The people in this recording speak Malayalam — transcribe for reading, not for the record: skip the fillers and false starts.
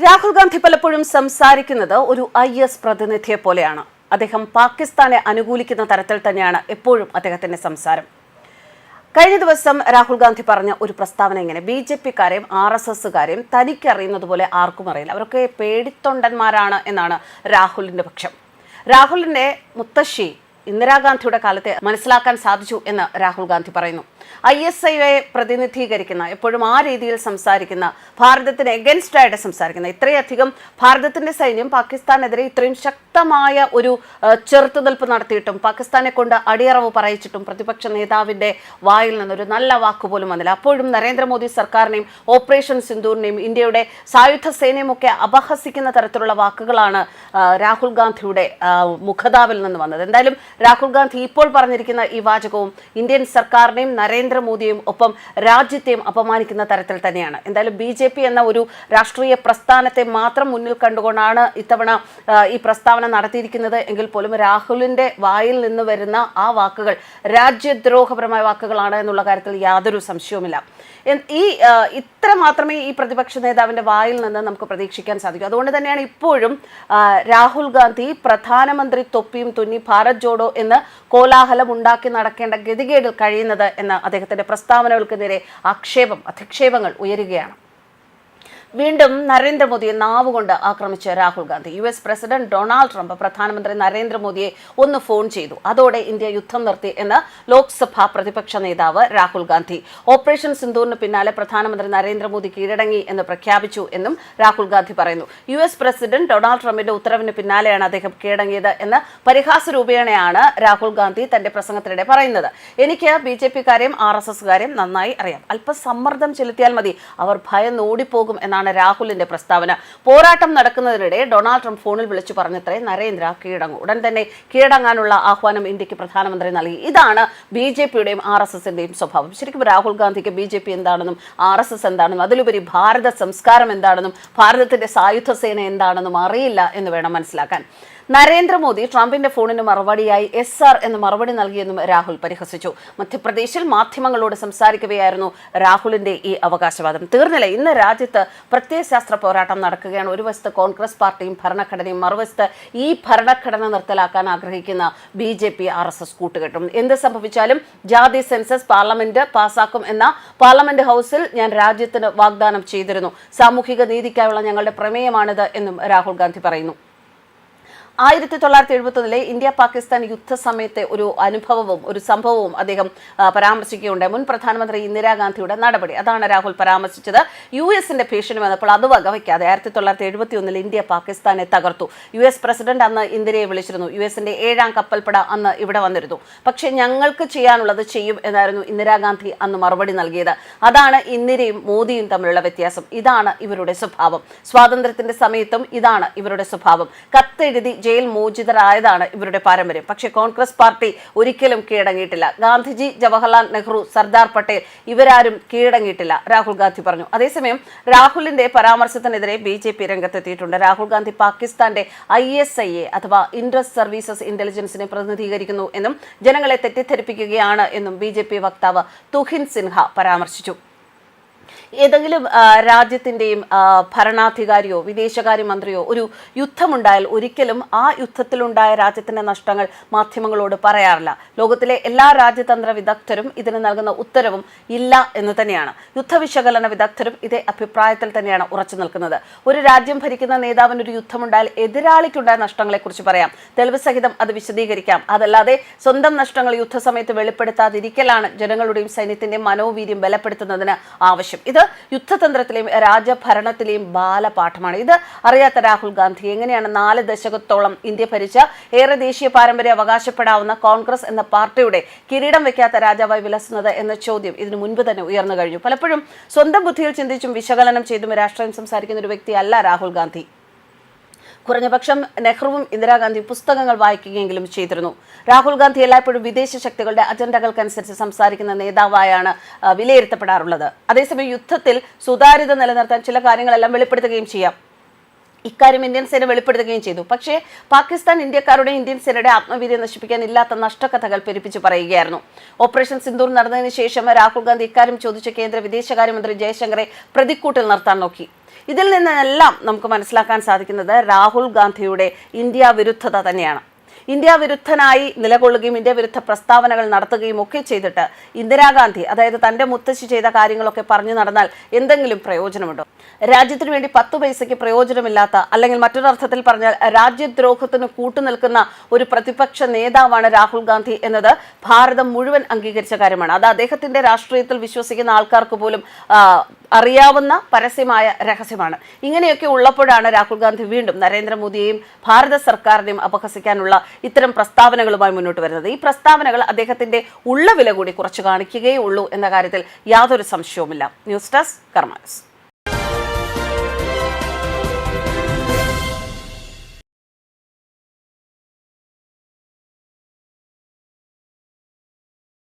രാഹുൽ ഗാന്ധി പലപ്പോഴും സംസാരിക്കുന്നത് ഒരു IS പ്രതിനിധിയെ പോലെയാണ്. അദ്ദേഹം പാകിസ്ഥാനെ അനുകൂലിക്കുന്ന തരത്തിൽ തന്നെയാണ് എപ്പോഴും അദ്ദേഹത്തിന്റെ സംസാരം. കഴിഞ്ഞ ദിവസം രാഹുൽ ഗാന്ധി പറഞ്ഞ ഒരു പ്രസ്താവന ഇങ്ങനെ: BJP-കാരെയും RSS-കാരെയും തനിക്കറിയുന്നതുപോലെ ആർക്കും അറിയില്ല, അവരൊക്കെ പേടിത്തൊണ്ടന്മാരാണ് എന്നാണ് രാഹുലിന്റെ പക്ഷം. രാഹുലിന്റെ മുത്തശ്ശി ഇന്ദിരാഗാന്ധിയുടെ കാലത്തെ മനസ്സിലാക്കാൻ സാധിച്ചു എന്ന് രാഹുൽ ഗാന്ധി പറയുന്നു. ISIയെ പ്രതിനിധീകരിക്കുന്ന, എപ്പോഴും ആ രീതിയിൽ സംസാരിക്കുന്ന, ഭാരതത്തിന് എഗൻസ്റ്റ് ആയിട്ട് സംസാരിക്കുന്ന, ഇത്രയധികം ഭാരതത്തിന്റെ സൈന്യം പാകിസ്ഥാനെതിരെ ഇത്രയും ശക്തമായ ഒരു ചെറുത്തുനിൽപ്പ് നടത്തിയിട്ടും പാകിസ്ഥാനെ കൊണ്ട് അടിയറവ് പറയിച്ചിട്ടും പ്രതിപക്ഷ നേതാവിന്റെ വായിൽ നിന്നൊരു നല്ല വാക്കുപോലും വന്നില്ല. അപ്പോഴും നരേന്ദ്രമോദി സർക്കാരിനെയും ഓപ്പറേഷൻ സിന്ദൂറിനെയും ഇന്ത്യയുടെ സായുധ സേനയും ഒക്കെ അപഹസിക്കുന്ന തരത്തിലുള്ള വാക്കുകളാണ് രാഹുൽ ഗാന്ധിയുടെ മുഖതാവിൽ നിന്ന് വന്നത്. എന്തായാലും രാഹുൽ ഗാന്ധി ഇപ്പോൾ പറഞ്ഞിരിക്കുന്ന ഈ വാചകവും ഇന്ത്യൻ സർക്കാരിനെയും നരേന്ദ്രമോദിയും ഒപ്പം രാജ്യത്തെയും അപമാനിക്കുന്ന തരത്തിൽ തന്നെയാണ്. എന്തായാലും BJP എന്ന ഒരു രാഷ്ട്രീയ പ്രസ്ഥാനത്തെ മാത്രം മുന്നിൽ കണ്ടുകൊണ്ടാണ് ഇത്തവണ ഈ പ്രസ്താവന നടത്തിയിരിക്കുന്നത് എങ്കിൽ പോലും രാഹുലിന്റെ വായിൽ നിന്ന് വരുന്ന ആ വാക്കുകൾ രാജ്യദ്രോഹപരമായ വാക്കുകളാണ് എന്നുള്ള കാര്യത്തിൽ യാതൊരു സംശയവുമില്ല. ഇത്ര മാത്രമേ ഈ പ്രതിപക്ഷ നേതാവിന്റെ വായിൽ നിന്ന് നമുക്ക് പ്രതീക്ഷിക്കാൻ സാധിക്കൂ. അതുകൊണ്ട് തന്നെയാണ് ഇപ്പോഴും രാഹുൽ ഗാന്ധി പ്രധാനമന്ത്രി തൊപ്പിയും തുന്നി ഭാരത് ജോഡോ എന്ന് കോലാഹലം ഉണ്ടാക്കി നടക്കേണ്ട ഗതികേടിൽ കഴിയുന്നത് എന്ന അദ്ദേഹത്തിന്റെ പ്രസ്താവനകൾക്കെതിരെ അധിക്ഷേപങ്ങൾ ഉയരുകയാണ്. വീണ്ടും നരേന്ദ്രമോദിയെ നാവുകൊണ്ട് ആക്രമിച്ച Rahul Gandhi. US president Donald Trump പ്രധാനമന്ത്രി നരേന്ദ്രമോദിയെ ഒന്ന് ഫോൺ ചെയ്തു. അതോടെ ഇന്ത്യ യുദ്ധം നിർത്തി എന്ന് ലോക്സഭാ പ്രതിപക്ഷ നേതാവ് രാഹുൽ ഗാന്ധി. ഓപ്പറേഷൻ സിന്ദൂറിന് പിന്നാലെ പ്രധാനമന്ത്രി നരേന്ദ്രമോദി കീഴടങ്ങി എന്ന് പ്രഖ്യാപിച്ചു എന്നും രാഹുൽ ഗാന്ധി പറയുന്നു. US പ്രസിഡന്റ് ഡൊണാൾഡ് ട്രംപിന്റെ ഉത്തരവിന് പിന്നാലെയാണ് അദ്ദേഹം കീഴടങ്ങിയത് എന്ന് പരിഹാസ രൂപേണയാണ് രാഹുൽ ഗാന്ധി തന്റെ പ്രസംഗത്തിനിടെ പറയുന്നത്. എനിക്ക് BJP-കാരെയും RSS-കാരെയും നന്നായി അറിയാം, അല്പസമ്മർദ്ദം ചെലുത്തിയാൽ മതി, അവർ ഭയന്ന് ഓടിപ്പോകും എന്നാണ് രാഹുലിന്റെ പ്രസ്താവന. പോരാട്ടം നടക്കുന്നതിനിടെ ഡൊണാൾഡ് ട്രംപ് ഫോണിൽ വിളിച്ചു പറഞ്ഞത്രേ നരേന്ദ്ര കീഴടങ്ങും, ഉടൻ തന്നെ കീഴടങ്ങാനുള്ള ആഹ്വാനം ഇന്ത്യക്ക് പ്രധാനമന്ത്രി നൽകി. ഇതാണ് BJP-യുടെയും RSS-ന്റെയും സ്വഭാവം. ശരിക്കും രാഹുൽ ഗാന്ധിക്ക് BJP എന്താണെന്നും RSS എന്താണെന്നും അതിലുപരി ഭാരത സംസ്കാരം എന്താണെന്നും ഭാരതത്തിന്റെ സായുധ സേന എന്താണെന്നും അറിയില്ല എന്ന് വേണം മനസ്സിലാക്കാൻ. നരേന്ദ്രമോദി ട്രംപിന്റെ ഫോണിന് മറുപടിയായി SR എന്ന് മറുപടി നൽകിയെന്നും രാഹുൽ പരിഹസിച്ചു. മധ്യപ്രദേശിൽ മാധ്യമങ്ങളോട് സംസാരിക്കവെയായിരുന്നു രാഹുലിന്റെ ഈ അവകാശവാദം. തീർന്നില്ല, ഇന്ന് രാജ്യത്ത് പ്രത്യയശാസ്ത്ര പോരാട്ടം നടക്കുകയാണ്. ഒരു വശത്ത് കോൺഗ്രസ് പാർട്ടിയും ഭരണഘടനയും, മറുവശത്ത് ഈ ഭരണഘടന നിർത്തലാക്കാൻ ആഗ്രഹിക്കുന്ന BJP RSS കൂട്ടുകെട്ടും. എന്ത് സംഭവിച്ചാലും ജാതി സെൻസസ് പാർലമെന്റ് പാസാക്കും എന്ന പാർലമെന്റ് ഹൗസിൽ ഞാൻ രാജ്യത്തിന് വാഗ്ദാനം ചെയ്തിരുന്നു. സാമൂഹിക നീതിക്കായുള്ള ഞങ്ങളുടെ പ്രമേയമാണിത് എന്നും രാഹുൽ ഗാന്ധി പറയുന്നു. 1971 ഇന്ത്യ പാകിസ്ഥാൻ യുദ്ധസമയത്തെ ഒരു അനുഭവവും ഒരു സംഭവവും അദ്ദേഹം പരാമർശിക്കുകയുണ്ടായി. മുൻ പ്രധാനമന്ത്രി ഇന്ദിരാഗാന്ധിയുടെ നടപടി, അതാണ് രാഹുൽ പരാമർശിച്ചത്. US-ന്റെ ഭീഷണി വന്നപ്പോൾ അത് വകവയ്ക്കാതെ 1971 ഇന്ത്യ പാകിസ്ഥാനെ തകർത്തു. US പ്രസിഡന്റ് അന്ന് ഇന്ദിരയെ വിളിച്ചിരുന്നു. US-ന്റെ 7ാം കപ്പൽപ്പട അന്ന് ഇവിടെ വന്നിരുന്നു. പക്ഷെ ഞങ്ങൾക്ക് ചെയ്യാനുള്ളത് ചെയ്യും എന്നായിരുന്നു ഇന്ദിരാഗാന്ധി അന്ന് മറുപടി നൽകിയത്. അതാണ് ഇന്ദിരയും മോദിയും തമ്മിലുള്ള വ്യത്യാസം. ഇതാണ് ഇവരുടെ സ്വഭാവം. സ്വാതന്ത്ര്യത്തിന്റെ സമയത്തും ഇതാണ് ഇവരുടെ സ്വഭാവം. കത്തെഴുതി ജയിൽ മോചിതരായതാണ് ഇവരുടെ പാരമ്പര്യം. പക്ഷേ കോൺഗ്രസ് പാർട്ടി ഒരിക്കലും കീഴടങ്ങിയിട്ടില്ല. ഗാന്ധിജി, ജവഹർലാൽ നെഹ്റു, സർദാർ പട്ടേൽ ഇവരാരും കീഴടങ്ങിയിട്ടില്ല, രാഹുൽ ഗാന്ധി പറഞ്ഞു. അതേസമയം രാഹുലിന്റെ പരാമർശത്തിനെതിരെ BJP രംഗത്തെത്തിയിട്ടുണ്ട്. രാഹുൽ ഗാന്ധി പാകിസ്ഥാന്റെ ISIയെ അഥവാ ഇൻഡസ് സർവീസസ് ഇന്റലിജൻസിനെ പ്രതിനിധീകരിക്കുന്നു എന്നും ജനങ്ങളെ തെറ്റിദ്ധരിപ്പിക്കുകയാണ് എന്നും BJP വക്താവ് തുഹിൻ സിൻഹ പരാമർശിച്ചു. ഏതെങ്കിലും രാജ്യത്തിൻ്റെയും ഭരണാധികാരിയോ വിദേശകാര്യമന്ത്രിയോ ഒരു യുദ്ധമുണ്ടായാൽ ഒരിക്കലും ആ യുദ്ധത്തിലുണ്ടായ രാജ്യത്തിൻ്റെ നഷ്ടങ്ങൾ മാധ്യമങ്ങളോട് പറയാറില്ല. ലോകത്തിലെ എല്ലാ രാജ്യതന്ത്ര വിദഗ്ധരും ഇതിന് നൽകുന്ന ഉത്തരവും ഇല്ല എന്ന് തന്നെയാണ്. യുദ്ധവിശകലന വിദഗ്ധരും ഇതേ അഭിപ്രായത്തിൽ തന്നെയാണ് ഉറച്ചു നിൽക്കുന്നത്. ഒരു രാജ്യം ഭരിക്കുന്ന നേതാവിന് ഒരു യുദ്ധമുണ്ടായാൽ എതിരാളിക്കുണ്ടായ നഷ്ടങ്ങളെക്കുറിച്ച് പറയാം, തെളിവ് സഹിതം അത് വിശദീകരിക്കാം. അതല്ലാതെ സ്വന്തം നഷ്ടങ്ങൾ യുദ്ധസമയത്ത് വെളിപ്പെടുത്താതിരിക്കലാണ് ജനങ്ങളുടെയും സൈന്യത്തിൻ്റെയും മനോവീര്യം ബലപ്പെടുത്തുന്നതിന് ആവശ്യം. ഇത് യുദ്ധതന്ത്രത്തിലെയും രാജഭരണത്തിലെയും ബാലപാഠമാണ്. ഇത് അറിയാത്ത രാഹുൽ ഗാന്ധി എങ്ങനെയാണ് 4 ദശകത്തോളം ഇന്ത്യ ഭരിച്ച ഏറെ ദേശീയ പാരമ്പര്യം അവകാശപ്പെടാവുന്ന കോൺഗ്രസ് എന്ന പാർട്ടിയുടെ കിരീടം വെക്കാത്ത രാജാവായി വിലസുന്നത് എന്ന ചോദ്യം ഇതിനു മുൻപ് തന്നെ ഉയർന്നു കഴിഞ്ഞു. പലപ്പോഴും സ്വന്തം ബുദ്ധിയിൽ ചിന്തിച്ചും വിശകലനം ചെയ്തും രാഷ്ട്രീയം സംസാരിക്കുന്ന ഒരു വ്യക്തിയല്ല രാഹുൽ ഗാന്ധി. കുറഞ്ഞപക്ഷം നെഹ്റുവും ഇന്ദിരാഗാന്ധിയും പുസ്തകങ്ങൾ വായിക്കുകയെങ്കിലും ചെയ്തിരുന്നു. രാഹുൽ ഗാന്ധി എല്ലായ്പ്പോഴും വിദേശ ശക്തികളുടെ അജണ്ടകൾക്കനുസരിച്ച് സംസാരിക്കുന്ന നേതാവായാണ് വിലയിരുത്തപ്പെടാറുള്ളത്. അതേസമയം യുദ്ധത്തിൽ സുതാര്യത നിലനിർത്താൻ ചില കാര്യങ്ങളെല്ലാം വെളിപ്പെടുത്തുകയും ചെയ്യാം. ഇക്കാര്യം ഇന്ത്യൻ സേന വെളിപ്പെടുത്തുകയും ചെയ്തു. പക്ഷേ പാകിസ്ഥാൻ ഇന്ത്യക്കാരുടെ ഇന്ത്യൻ സേനയുടെ ആത്മവീര്യം നശിപ്പിക്കാൻ ഇല്ലാത്ത നഷ്ടകഥകൾ പെരുപ്പിച്ചു പറയുകയായിരുന്നു. ഓപ്പറേഷൻ സിന്ദൂർ നടന്നതിന് ശേഷം രാഹുൽ ഗാന്ധി ഇക്കാര്യം ചോദിച്ച കേന്ദ്ര വിദേശകാര്യമന്ത്രി ജയശങ്കറെ പ്രതിക്കൂട്ടിൽ നിർത്താൻ നോക്കി. ഇതിൽ നിന്നെല്ലാം നമുക്ക് മനസ്സിലാക്കാൻ സാധിക്കുന്നത് രാഹുൽ ഗാന്ധിയുടെ ഇന്ത്യ വിരുദ്ധത തന്നെയാണ്. ഇന്ത്യ വിരുദ്ധനായി നിലകൊള്ളുകയും ഇന്ത്യ വിരുദ്ധ പ്രസ്താവനകൾ നടത്തുകയും ഒക്കെ ചെയ്തിട്ട് ഇന്ദിരാഗാന്ധി, അതായത് തൻ്റെ മുത്തശ്ശി ചെയ്ത കാര്യങ്ങളൊക്കെ പറഞ്ഞു നടന്നാൽ എന്തെങ്കിലും പ്രയോജനമുണ്ടോ? രാജ്യത്തിന് വേണ്ടി 10 പൈസയ്ക്ക് പ്രയോജനമില്ലാത്ത, അല്ലെങ്കിൽ മറ്റൊരർത്ഥത്തിൽ പറഞ്ഞാൽ രാജ്യദ്രോഹത്തിന് കൂട്ടുനിൽക്കുന്ന ഒരു പ്രതിപക്ഷ നേതാവാണ് രാഹുൽ ഗാന്ധി എന്നത് ഭാരതം മുഴുവൻ അംഗീകരിച്ച കാര്യമാണ്. അത് അദ്ദേഹത്തിന്റെ രാഷ്ട്രീയത്തിൽ വിശ്വസിക്കുന്ന ആൾക്കാർക്ക് പോലും അറിയാവുന്ന പരസ്യമായ രഹസ്യമാണ്. ഇങ്ങനെയൊക്കെ ഉള്ളപ്പോഴാണ് രാഹുൽ ഗാന്ധി വീണ്ടും നരേന്ദ്രമോദിയെയും ഭാരത സർക്കാരിനെയും അപഹസിക്കാനുള്ള ഇത്തരം പ്രസ്താവനകളുമായി മുന്നോട്ട് വരുന്നത്. ഈ പ്രസ്താവനകൾ അദ്ദേഹത്തിന്റെ ഉള്ള വില കൂടി കുറച്ച് കാണിക്കുകയേ ഉള്ളൂ എന്ന കാര്യത്തിൽ യാതൊരു സംശയവുമില്ല. ന്യൂസ് ഡെസ്ക് കർമ്മ ന്യൂസ്.